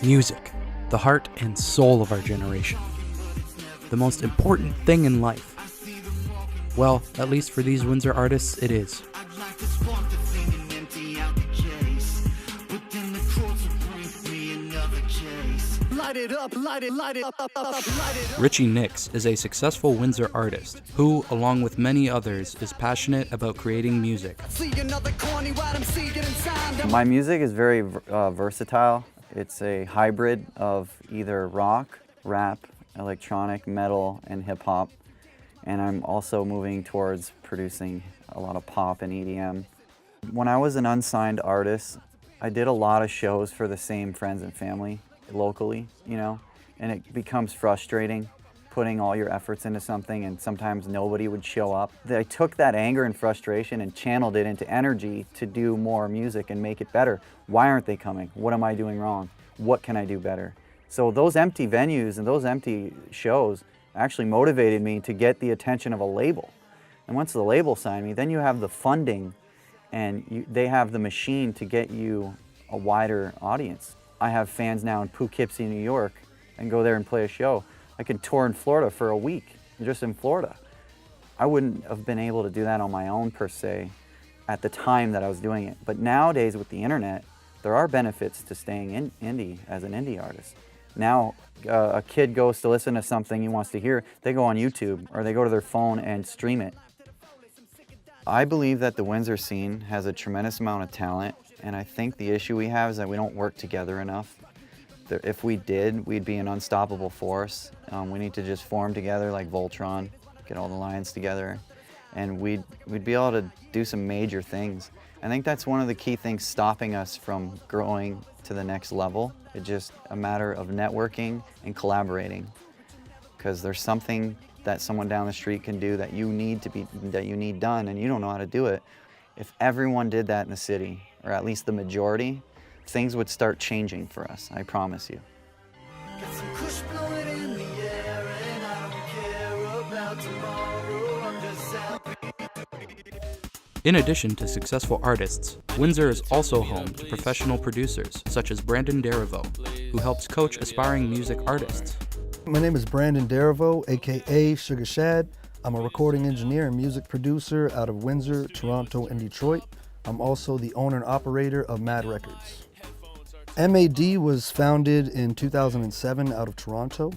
Music, the heart and soul of our generation. The most important thing in life. Well, at least for these Windsor artists, it is. Richy Nix is a successful Windsor artist who, along with many others, is passionate about creating music. My music is very versatile. It's a hybrid of either rock, rap, electronic, metal, and hip-hop. And I'm also moving towards producing a lot of pop and EDM. When I was an unsigned artist, I did a lot of shows for the same friends and family locally, and it becomes frustrating putting all your efforts into something and sometimes nobody would show up. I took that anger and frustration and channeled it into energy to do more music and make it better. Why aren't they coming? What am I doing wrong? What can I do better? So those empty venues and those empty shows actually motivated me to get the attention of a label. And once the label signed me, then you have the funding and they have the machine to get you a wider audience. I have fans now in Poughkeepsie, New York, and go there and play a show. I could tour in Florida for a week, just in Florida. I wouldn't have been able to do that on my own per se at the time that I was doing it. But nowadays with the internet, there are benefits to staying in indie as an indie artist. Now a kid goes to listen to something he wants to hear, they go on YouTube or they go to their phone and stream it. I believe that the Windsor scene has a tremendous amount of talent, and I think the issue we have is that we don't work together enough. If we did, we'd be an unstoppable force. We need to just form together like Voltron, get all the lions together, and we'd be able to do some major things. I think that's one of the key things stopping us from growing to the next level. It's just a matter of networking and collaborating, because there's something that someone down the street can do that you need done, and you don't know how to do it. If everyone did that in the city, or at least the majority, things would start changing for us, I promise you. In addition to successful artists, Windsor is also home to professional producers such as Dereveau, who helps coach aspiring music artists. My name is Dereveau, aka Sugar Shad. I'm a recording engineer and music producer out of Windsor, Toronto, and Detroit. I'm also the owner and operator of Mad Records. MAD was founded in 2007 out of Toronto.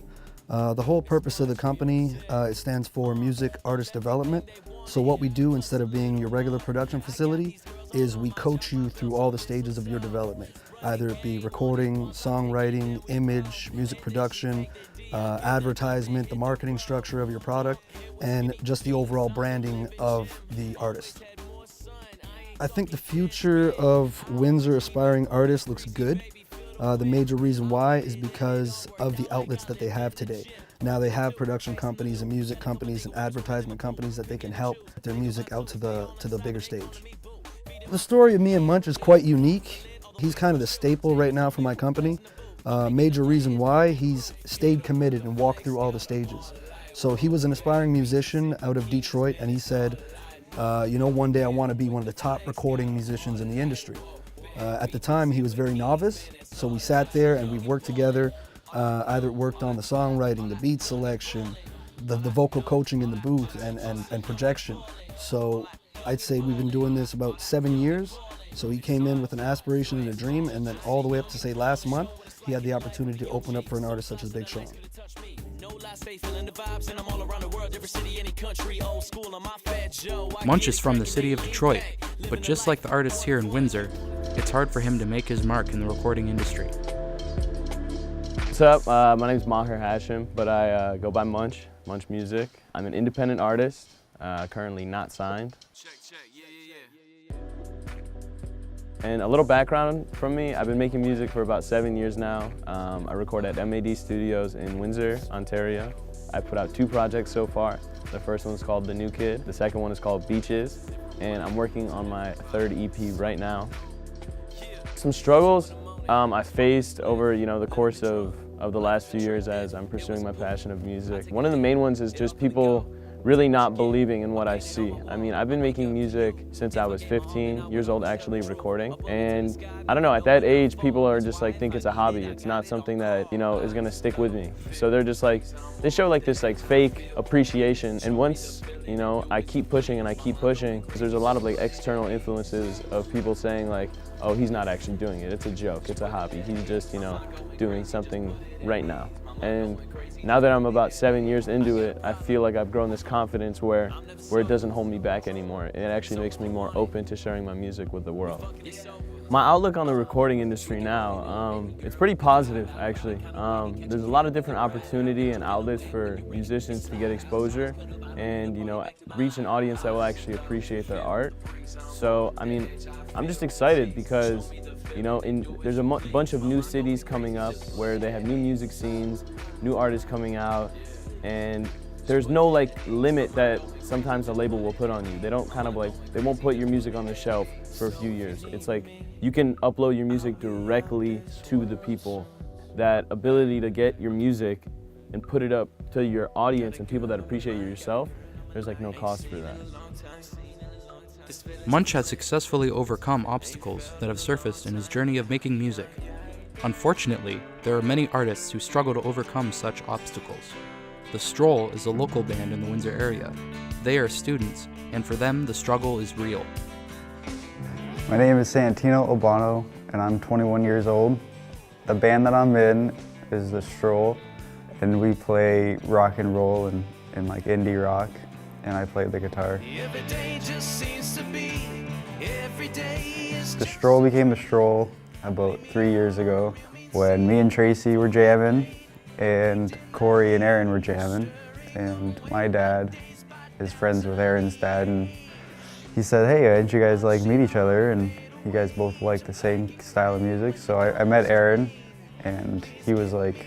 The whole purpose of the company, it stands for Music Artist Development. So what we do, instead of being your regular production facility, is we coach you through all the stages of your development. Either it be recording, songwriting, image, music production, advertisement, the marketing structure of your product, and just the overall branding of the artist. I think the future of Windsor aspiring artists looks good. The major reason why is because of the outlets that they have today. Now they have production companies and music companies and advertisement companies that they can help get their music out to the bigger stage. The story of me and Munch is quite unique. He's kind of the staple right now for my company. Major reason why, he's stayed committed and walked through all the stages. So he was an aspiring musician out of Detroit, and he said, one day I want to be one of the top recording musicians in the industry. At the time, he was very novice, so we sat there and we've worked together, either worked on the songwriting, the beat selection, the vocal coaching in the booth, and projection. So I'd say we've been doing this about 7 years. So he came in with an aspiration and a dream, and then all the way up to, say, last month, he had the opportunity to open up for an artist such as Big Sean. Munch is from the city of Detroit, but just like the artists here in Windsor, it's hard for him to make his mark in the recording industry. What's up? My name is Maher Hashim, but I go by Munch Music. I'm an independent artist, currently not signed. And a little background from me, I've been making music for about 7 years now. I record at MAD Studios in Windsor, Ontario. I put out 2 projects so far. The first one is called The New Kid. The second one is called Beaches. And I'm working on my 3rd EP right now. Some struggles I faced over the course of the last few years as I'm pursuing my passion of music. One of the main ones is just people really not believing in what I see. I mean, I've been making music since I was 15 years old, actually recording. And I don't know, at that age, people are just like, think it's a hobby. It's not something that, you know, is gonna stick with me. So they're just like, they show like this like fake appreciation. And once, you know, I keep pushing and I keep pushing, because there's a lot of like external influences of people saying like, oh, he's not actually doing it. It's a joke, it's a hobby. He's just, you know, doing something right now. And now that I'm about 7 years into it, I feel like I've grown this confidence where it doesn't hold me back anymore. It actually makes me more open to sharing my music with the world. My outlook on the recording industry now, it's pretty positive, actually. There's a lot of different opportunity and outlets for musicians to get exposure and, you know, reach an audience that will actually appreciate their art. So, I mean, I'm just excited because, you know, there's a bunch of new cities coming up where they have new music scenes, new artists coming out, and there's no like limit that sometimes a label will put on you. They don't kind of like, they won't put your music on the shelf for a few years. It's like you can upload your music directly to the people. That ability to get your music and put it up to your audience and people that appreciate you yourself, there's like no cost for that. Munch has successfully overcome obstacles that have surfaced in his journey of making music. Unfortunately, there are many artists who struggle to overcome such obstacles. The Stroll is a local band in the Windsor area. They are students, and for them, the struggle is real. My name is Santino Albano, and I'm 21 years old. The band that I'm in is The Stroll, and we play rock and roll and like indie rock, and I play the guitar. The Stroll became The Stroll about 3 years ago when me and Tracy were jamming and Corey and Aaron were jamming, and my dad is friends with Aaron's dad, and he said, hey, why don't you guys like meet each other, and you guys both like the same style of music. So I met Aaron, and he was like,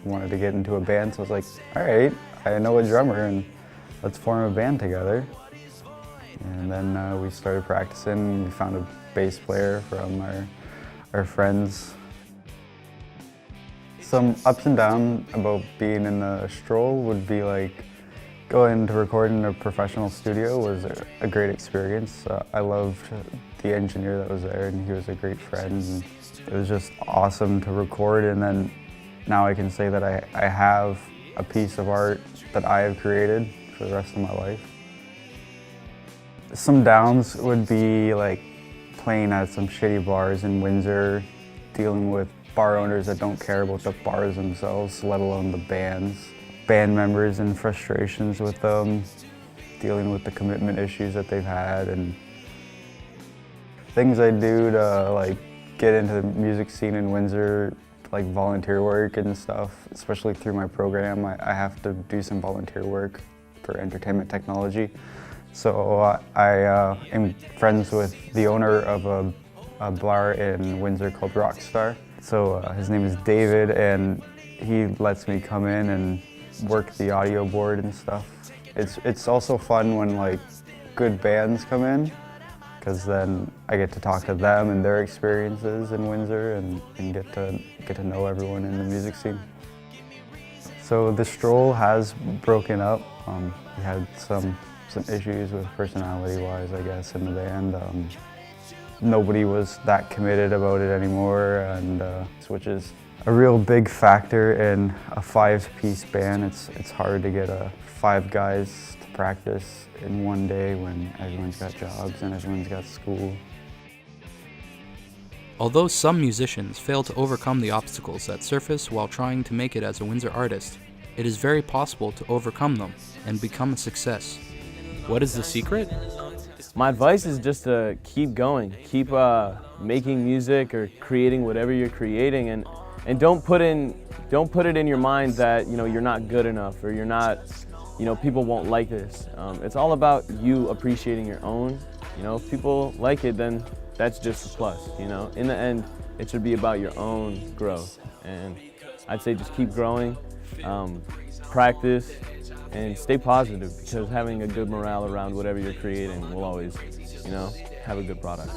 wanted to get into a band, so I was like, all right, I know a drummer, and let's form a band together. And then we started practicing. We found a bass player from our friends. Some ups and downs about being in the Stroll would be like going to record in a professional studio was a great experience. I loved the engineer that was there, and he was a great friend. And it was just awesome to record, and then now I can say that I have a piece of art that I have created for the rest of my life. Some downs would be like playing at some shitty bars in Windsor, dealing with bar owners that don't care about the bars themselves, let alone the bands. Band members and frustrations with them, dealing with the commitment issues that they've had, and things I do to like get into the music scene in Windsor, like volunteer work and stuff, especially through my program. I have to do some volunteer work for entertainment technology. So I am friends with the owner of a bar in Windsor called Rockstar. So his name is David, and he lets me come in and work the audio board and stuff. It's also fun when like good bands come in, because then I get to talk to them and their experiences in Windsor and get to know everyone in the music scene. So the Stroll has broken up. We had some issues with personality-wise, I guess, in the band. Nobody was that committed about it anymore, and which is a real big factor in a five-piece band. It's hard to get 5 guys to practice in one day when everyone's got jobs and everyone's got school. Although some musicians fail to overcome the obstacles that surface while trying to make it as a Windsor artist, it is very possible to overcome them and become a success. What is the secret? My advice is just to keep going, keep making music or creating whatever you're creating, and don't put it in your mind that, you know, you're not good enough or you're not, you know, people won't like this. It's all about you appreciating your own. You know, if people like it, then that's just a plus. You know, in the end, it should be about your own growth, and I'd say just keep growing, practice, and stay positive, because having a good morale around whatever you're creating will always, you know, have a good product.